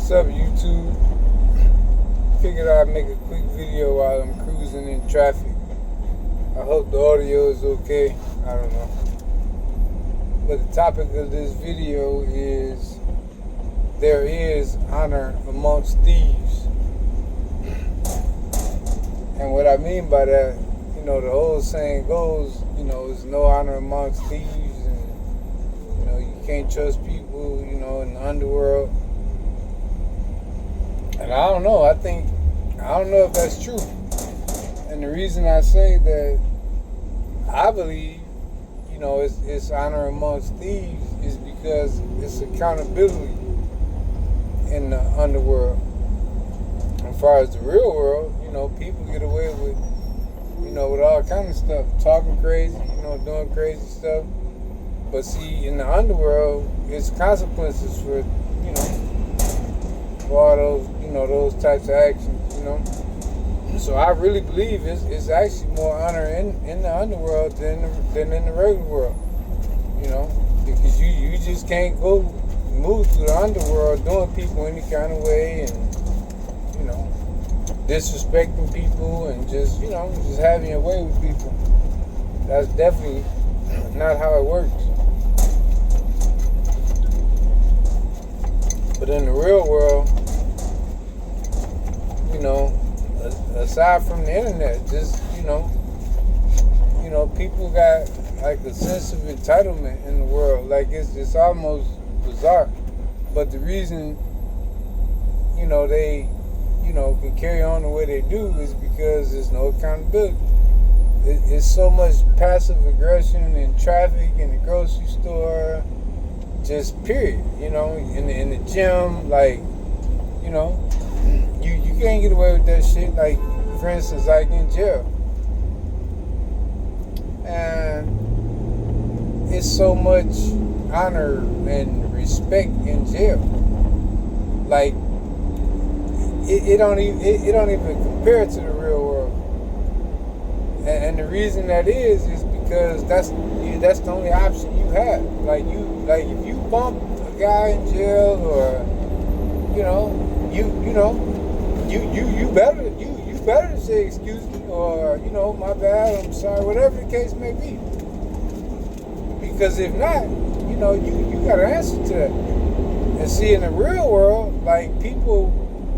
What's up, YouTube? Figured I'd make a quick video while I'm cruising in traffic. I hope the audio is okay. I don't know. But the topic of this video is there is honor amongst thieves. And what I mean by that, the old saying goes, there's no honor amongst thieves, and, you can't trust people, in the underworld. And I don't know, I don't know if that's true. And the reason I say that I believe, it's honor amongst thieves is because it's accountability in the underworld. As far as the real world, people get away with, with all kind of stuff, talking crazy, doing crazy stuff. But see, in the underworld, it's consequences for, for all those, those types of actions, So I really believe it's actually more honor in the underworld than in the regular world, because you just can't go move through the underworld doing people any kind of way and, disrespecting people and just having your way with people. That's definitely not how it works. But in the real world, aside from the internet, just, people got like a sense of entitlement in the world. Like it's almost bizarre. But the reason, they, can carry on the way they do is because there's no accountability. It's so much passive aggression in traffic, in the grocery store, just period. In the gym, like, you can't get away with that shit. Like, for instance, like in jail. And it's so much honor and respect in jail. Like, it don't even compare to the real world. And the reason that is because that's the only option you have. Like if you bump a guy in jail, or you better say excuse me, or my bad, I'm sorry, whatever the case may be. Because if not, you got to answer to that. And see, in the real world, like, people,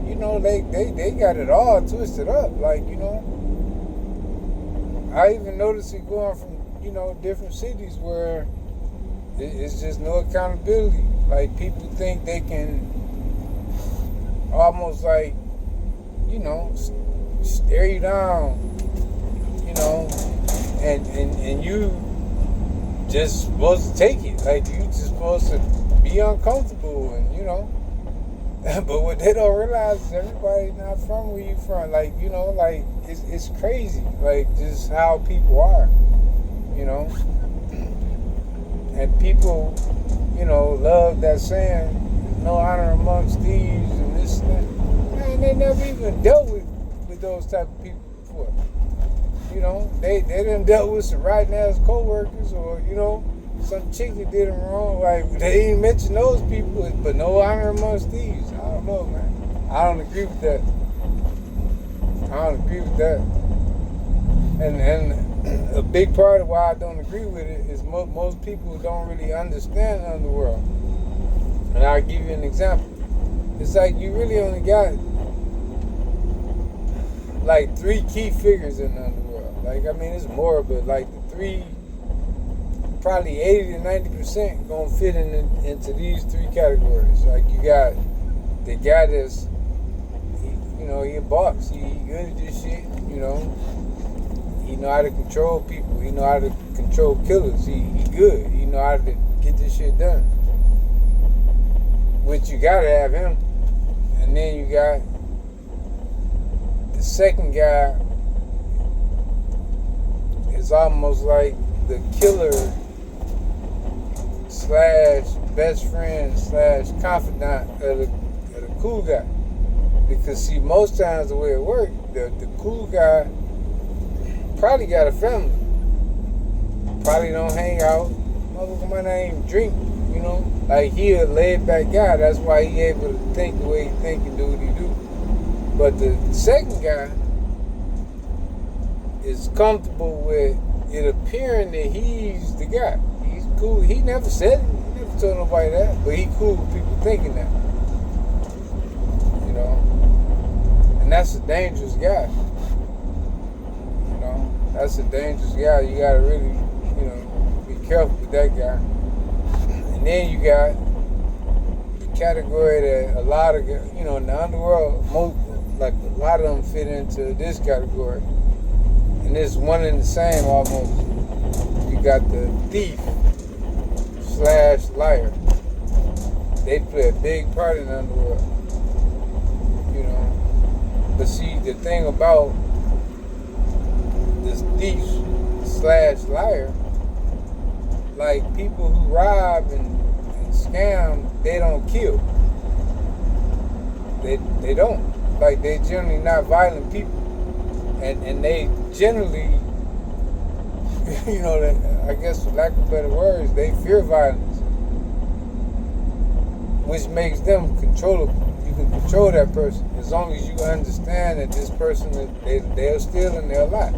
they got it all twisted up. Like, I even noticed it going from, different cities where it's just no accountability. Like, people think they can almost like, stare you down, and you just supposed to take it. Like, you just supposed to be uncomfortable, and, but what they don't realize is everybody's not from where you from. Like, like, it's crazy, like, just how people are, and people, love that saying, no honor amongst thieves, and this and that. Man, they never even dealt with those type of people before. They done dealt with some rotten ass co-workers, or, some chick that did them wrong. Like, they didn't mention those people, but no honor amongst thieves. I don't know, man. I don't agree with that. And a big part of why I don't agree with it is most people don't really understand the underworld. And I'll give you an example. It's like you really only got like 3 key figures in the underworld. Like, I mean, it's more, but like the 3, probably 80 to 90% gonna fit into these 3 categories. Like, you got the guy that's, he a boss. He good at this shit. He know how to control people. He know how to control killers. He good. He know how to get this shit done. Which you gotta have him. And then you got the second guy is almost like the killer / best friend / confidant of the cool guy. Because see, most times the way it works, the cool guy probably got a family. Probably don't hang out. Motherfucker might not even drink, you know? Like, he a laid back guy. That's why he able to think the way he think and do what he do. But the second guy is comfortable with it appearing that he's the guy. He's cool. He never said it. He never told nobody that. But he cool with people thinking that. You know? And that's a dangerous guy. You know? That's a dangerous guy. You gotta really, you know, be careful with that guy. And then you got the category that a lot of, you know, in the underworld, like a lot of them fit into this category. And it's one and the same almost. You got the thief / liar. They play a big part in the underworld. You know. But see, the thing about this thief / liar, like people who rob and scam, they don't kill. They don't. Like, they generally not violent people. And they generally, you know, I guess for lack of better words, they fear violence, which makes them controllable. You can control that person as long as you understand that this person, they're stealing their life.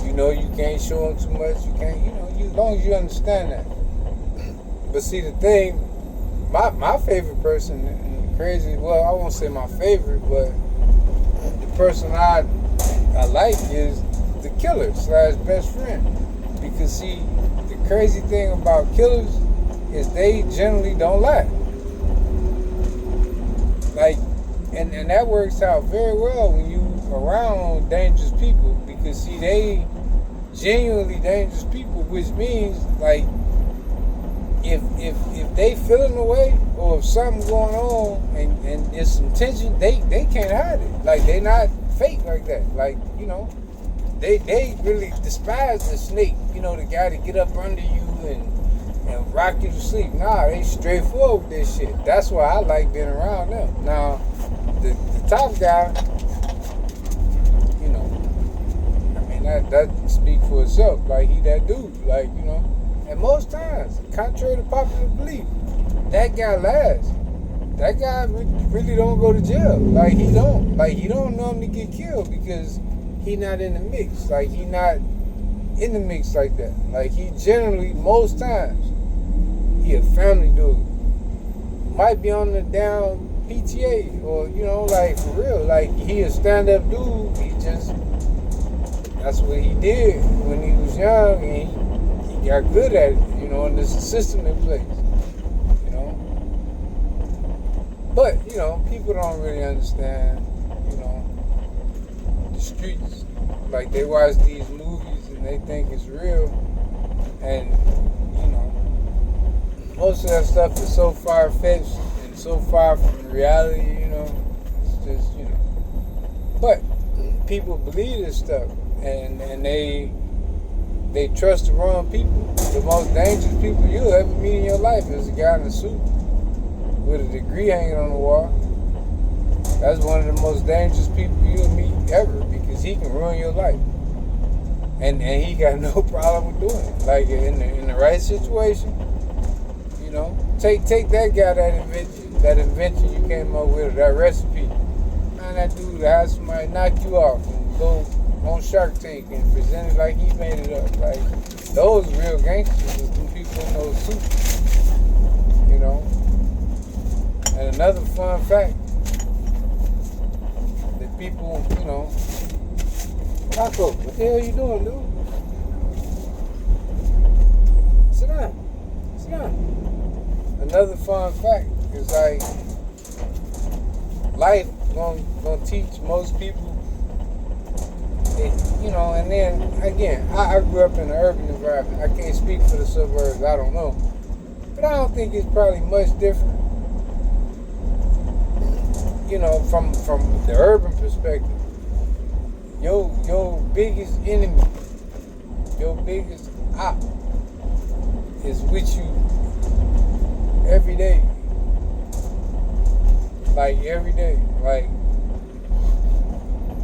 You know, you can't show them too much. You can't, you know, as long as you understand that. But see, the thing, my favorite person, and crazy, well, I won't say my favorite, but the person I like is the killer / best friend. Because see, the crazy thing about killers is they generally don't lie. Like, and that works out very well when you around dangerous people, because see, they genuinely dangerous people, which means like if they feeling the way, or if something going on and there's some tension, they can't hide it. Like, they not fake like that. Like, you know, they really despise the snake, you know, the guy to get up under you and rock you to sleep. Nah, they straightforward with this shit. That's why I like being around them. Now, the top guy, you know, I mean, that speaks for itself. Like, he that dude, like, you know. And most times, contrary to popular belief, that guy lasts. That guy really don't go to jail. Like, he don't normally get killed because he not in the mix. Like, he not in the mix like that. Like, he generally, most times, he a family dude. Might be on the down PTA, or, you know, like, for real. Like, he a stand-up dude. He just, that's what he did when he was young, and he got good at it, you know, and there's a system in place, you know. But, you know, people don't really understand, you know, the streets. Like, they watch these movies and they think it's real, and, you know, most of that stuff is so far-fetched and so far from reality, you know. It's just, you know. But people believe this stuff, and they trust the wrong people. The most dangerous people you'll ever meet in your life is a guy in a suit with a degree hanging on the wall. That's one of the most dangerous people you'll meet ever, because he can ruin your life. And he got no problem with doing it. Like, in the right situation, you know. Take that guy that invention you came up with, that recipe. Man, that dude had somebody knock you off and go on Shark Tank and present it like he made it up. Like, those real gangsters is the people in those suits, you know. And another fun fact, that people, you know, Taco, what the hell you doing, dude? Sit down. Another fun fact is, like, life gonna teach most people. You know, and then again, I grew up in an urban environment. I can't speak for the suburbs, I don't know. But I don't think it's probably much different. You know, from the urban perspective. Your biggest enemy, your biggest op is with you every day. Like, every day. Like,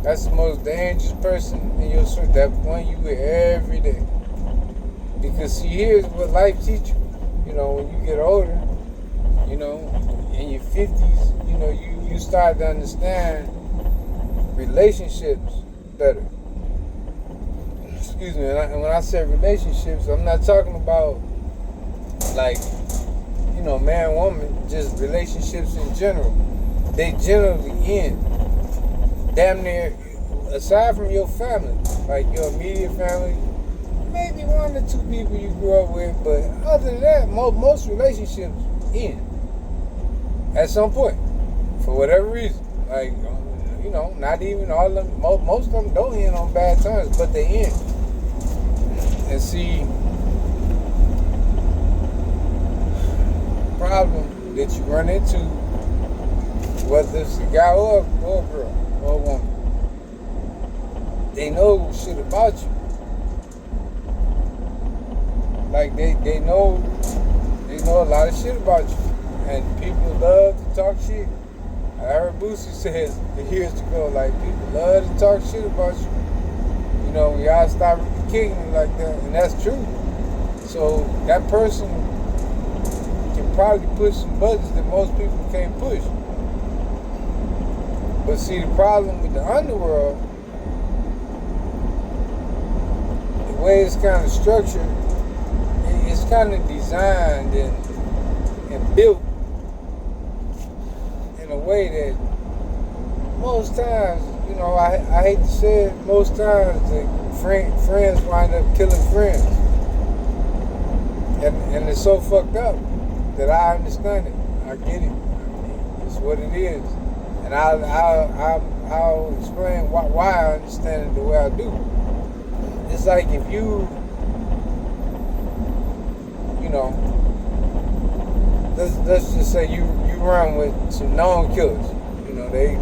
that's the most dangerous person in your circle, that one you with every day. Because see, here's what life teaches you. You know, when you get older, you know, in your 50s, you know, you start to understand relationships better. Excuse me. And when I say relationships, I'm not talking about like, you know, man, woman, just relationships in general. They generally end. Damn near, aside from your family, like your immediate family, maybe one or two people you grew up with, but other than that, most relationships end at some point, for whatever reason. Like, you know, not even all of them, most of them don't end on bad terms, but they end. And see, problem that you run into, whether it's a guy or a girl or a woman, they know shit about you. Like they know a lot of shit about you, and people love to talk shit. I heard Boosie says years ago, like, people love to talk shit about you. You know, when y'all stop kicking it like that, and that's true. So that person can probably push some buttons that most people can't push. But see, the problem with the underworld, the way it's kind of structured, it's kind of designed and built in a way that most times, you know, I hate to say it, most times the friends wind up killing friends. And it's so fucked up that I understand it. I get it. I mean, it's what it is. And I'll explain why I understand it the way I do. It's like if you know, let's just say you run with some known killers. You know, they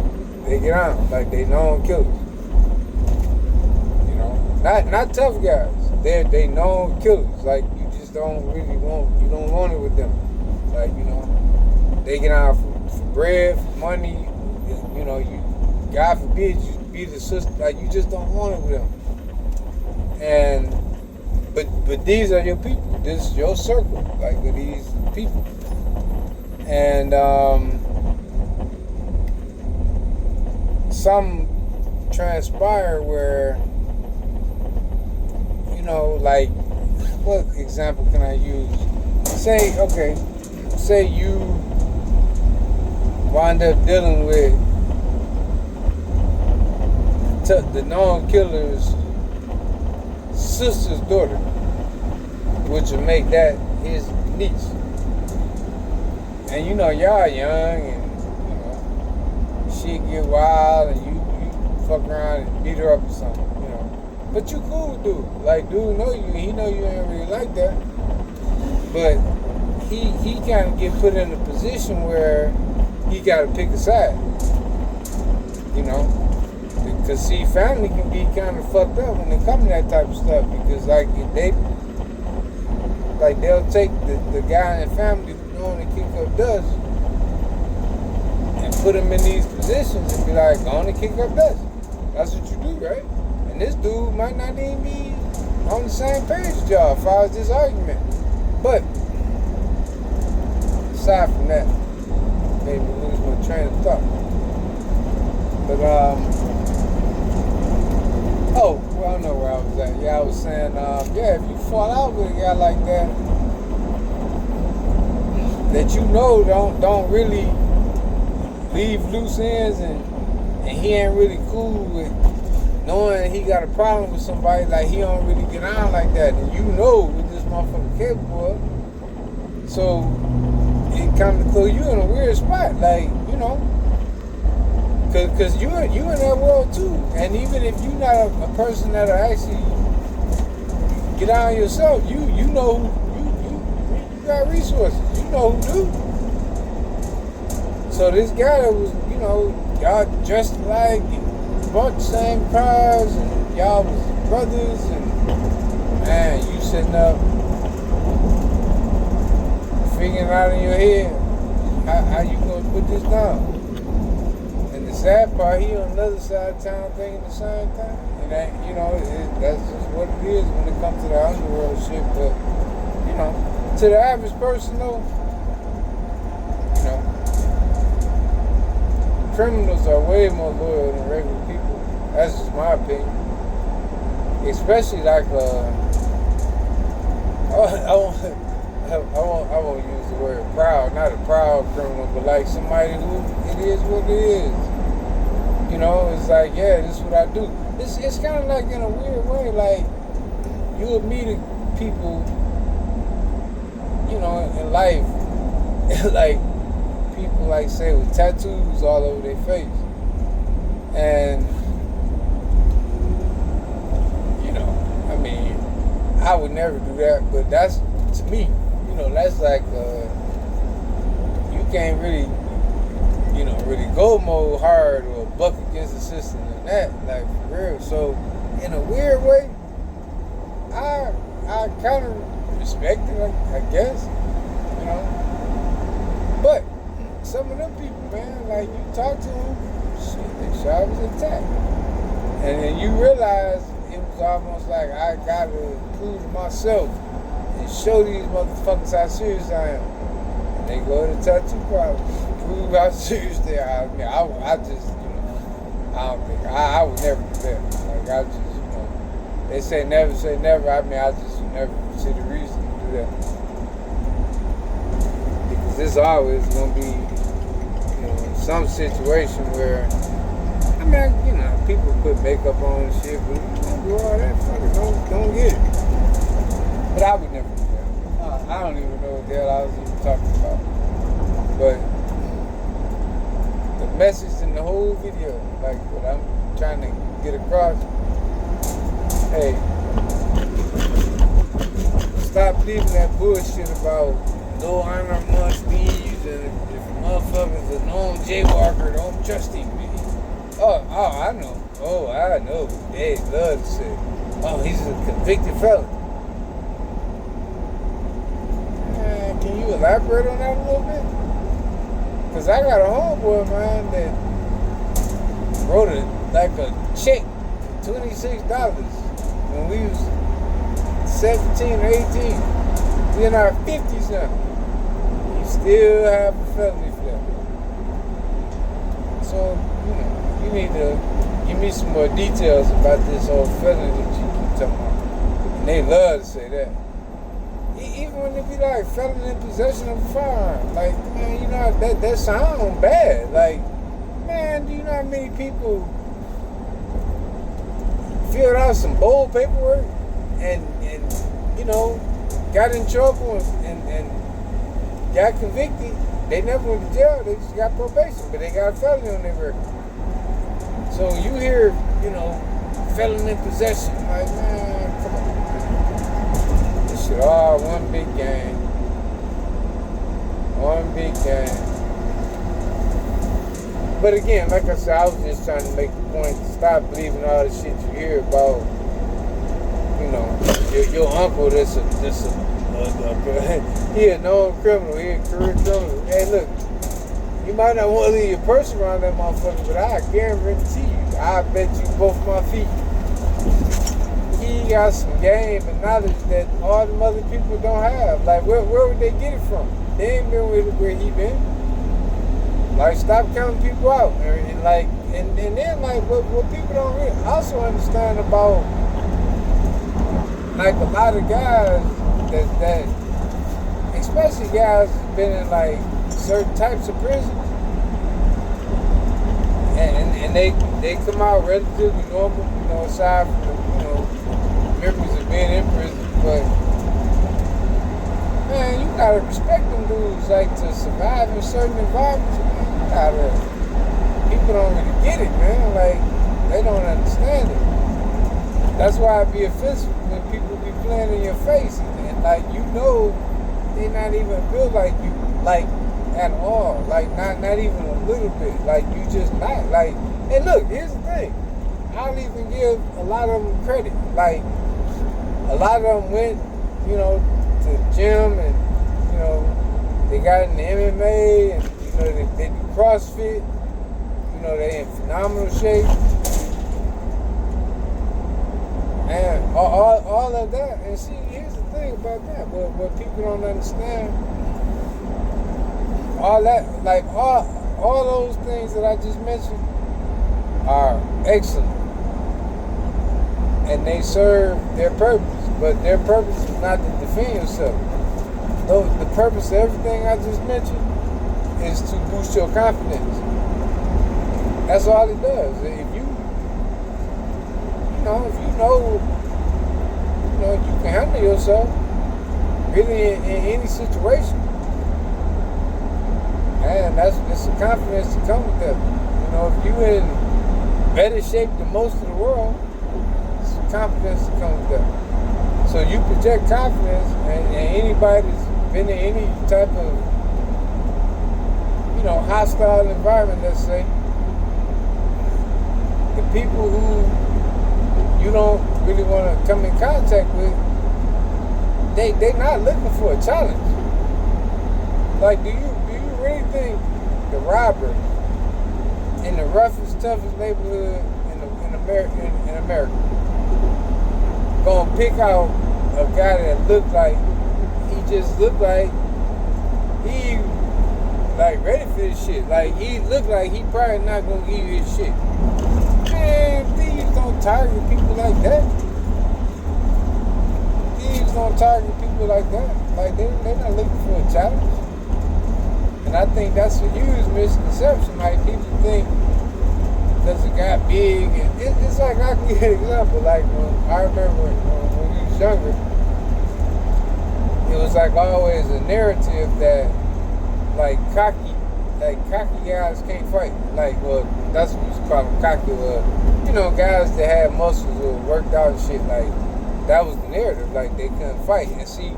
get on like they known killers. You know, not tough guys. They known killers. Like you just don't want it with them. Like, you know, they get on for bread, for money. You know, God forbid you be the sister. Like you just don't want it with them. And but these are your people. This is your circle, like with these people. And some transpire where, you know, like, what example can I use? Say you wind up dealing with the known killer's sister's daughter, which would make that his niece. And you know, y'all young, and you know, she get wild, and you fuck around and beat her up or something, you know. But you cool with dude. Like, dude know you, he know you ain't really like that. But he kind of get put in a position where he got to pick a side, you know. Because see, family can be kind of fucked up when they come to that type of stuff, because like they'll take the guy in the family who's known to kick up dust and put him in these positions and be like, go on and kick up dust. That's what you do, right? And this dude might not even be on the same page as y'all as far as this argument. But aside from that, made me lose my train of thought. But I don't know where I was at. Yeah, I was saying, if you fall out with a guy like that you know don't really leave loose ends, and he ain't really cool with knowing he got a problem with somebody, like he don't really get on like that, and you know what this motherfucker capable of. So it kind of throw you in a weird spot, like, you know. Cause you in that world too, and even if you're not a person that'll actually get out yourself, you know who you got resources, you know who do. So this guy that was, you know, y'all dressed alike, bought the same cars, and y'all was brothers, and man, you sitting up figuring out in your head how you gonna put this down. The sad part, he on the other side of town thinking the same thing. And that, you know, that's just what it is when it comes to the underworld shit. But, you know, to the average person though, criminals are way more loyal than regular people. That's just my opinion. Especially like I won't use the word proud, not a proud criminal, but like somebody who it is what it is. You know, it's like, yeah, this is what I do. It's kind of like in a weird way, like you'll meet people, you know, in life, like people like say with tattoos all over their face, and you know, I mean, I would never do that, but that's to me, you know, that's like you can't really, you know, really go more hard or buck against the system than that, like for real. So in a weird way, I kind of respect it, I guess, you know. But some of them people, man, like you talk to them, shit, their shot was intact, and then you realize it was almost like I gotta prove to myself and show these motherfuckers how serious I am. And they go to the tattoo parlor, prove how serious they are. I mean, I just, you know, I don't think I would never do that. Like I just, you know, they say never say never. I mean, I just never see the reason to do that, because there's always gonna be, you know, some situation where, I mean, you know, people put makeup on and shit, but you don't do all that. Fucking don't get it. But I would never do that. I don't even know what the hell I was even talking about. But the message in the whole video, like what I'm trying to get across, hey, stop believing that bullshit about no honor amongst thieves, and if motherfuckers are known jaywalker, don't trust him. Oh, I know. Oh, I know. They love to say, oh, he's a convicted felon. Can you elaborate on that a little bit? Because I got a homeboy, man, that wrote like a check for $26 when we was 17 or 18. We in our 50s now. You still have a felony for that. So, you know, you need to give me some more details about this whole felony that you keep talking about. And they love to say that. Even when it be like felon in possession of a firearm, like, man, you know, that sound bad. Like, man, do you know how many people filled out some bold paperwork and you know, got in trouble and got convicted? They never went to jail, they just got probation, but they got a felony on their record. So you hear, you know, felon in possession, like, man, come on. Oh, one big game. One big game. But again, like I said, I was just trying to make the point to stop believing all the shit you hear about, you know, your uncle that's he a known criminal, he a career criminal. Hey, look, you might not want to leave your purse around that motherfucker, but I guarantee you, I bet you both my feet, he got some game and knowledge that all the other people don't have. Like, where would they get it from? They ain't been where he been. Like, stop counting people out. And then, like, what people don't really also understand about, like, a lot of guys that especially guys who've been in, like, certain types of prisons, and they come out relatively normal, you know, aside from, you know, memories of being in prison. But man, you gotta respect them dudes, like, to survive in certain environments. Man, people don't really get it, man. Like, they don't understand it. That's why it be offensive when people be playing in your face, and like, you know, they not even built like you, like, at all. Like, not even a little bit. Like, you just not. Like, and look, here's the thing. I'll even give a lot of them credit. Like, a lot of them went, you know, to the gym, and, you know, they got in the MMA, and, you know, they do CrossFit. You know, they in phenomenal shape. And all of that. And see, here's the thing about that. What people don't understand, all that, like, all all those things that I just mentioned are excellent, and they serve their purpose. But their purpose is not to defend yourself. Though the purpose of everything I just mentioned is to boost your confidence. That's all it does. If you you can handle yourself really in any situation, and it's the confidence to come with that. If you in better shape than most of the world, it's the confidence to come with that. So you project confidence, and anybody that's been in any type of hostile environment, let's say, the people who you don't really want to come in contact with, they not looking for a challenge. Like, do you really think the robber in the roughest, toughest neighborhood in America gonna pick out a guy that looked like he like ready for this shit? Like, he looked like he probably not gonna give you his shit. Man, thieves don't target people like that. Thieves don't target people like that. Like, they're not looking for a challenge. And I think that's a huge misconception. Like, people think because it got big, and it's like, I can give an example. Like, I remember when we was younger, it was like always a narrative that cocky guys can't fight. Like, well, that's what you call them, cocky. Guys that had muscles or worked out and shit. Like, that was the narrative. Like, they couldn't fight. And see,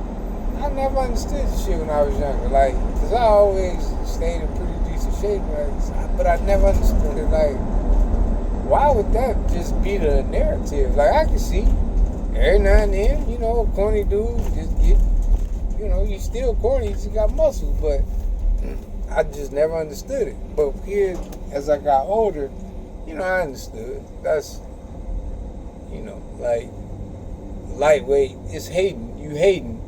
I never understood the shit when I was younger. Like, cause I always stayed in pretty decent shape, but I never understood it. Like, why would that just be the narrative? Like, I can see every now and then, a corny dude just get, he's still corny, he just got muscles, but I just never understood it. But here, as I got older, I understood. That's, like, lightweight, it's hating. You hating.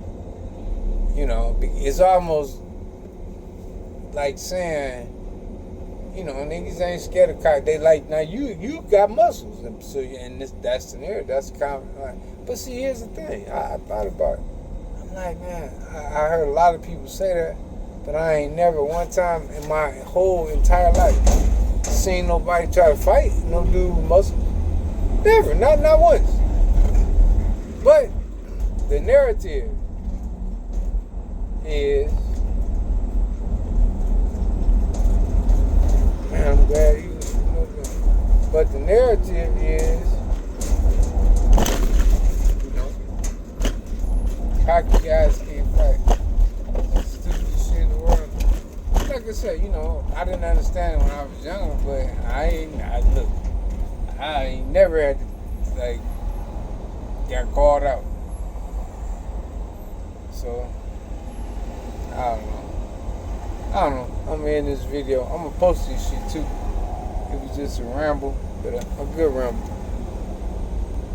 It's almost like saying, niggas ain't scared of cock. They like, now you got muscles, and so that's the narrative. That's the comment. Like, but see, here's the thing. I thought about it. I'm like, man, I heard a lot of people say that, but I ain't never one time in my whole entire life seen nobody try to fight no dude with muscles. Never, not once. But the narrative is, man, I'm glad you know that. But the narrative is, cocky guys can't fight. That's the stupidest shit in the world. Like I said, I didn't understand it when I was younger, but I ain't never had to, got called out. So, I don't know. I'm gonna end this video. I'm gonna post this shit too. It was just a ramble, but a good ramble.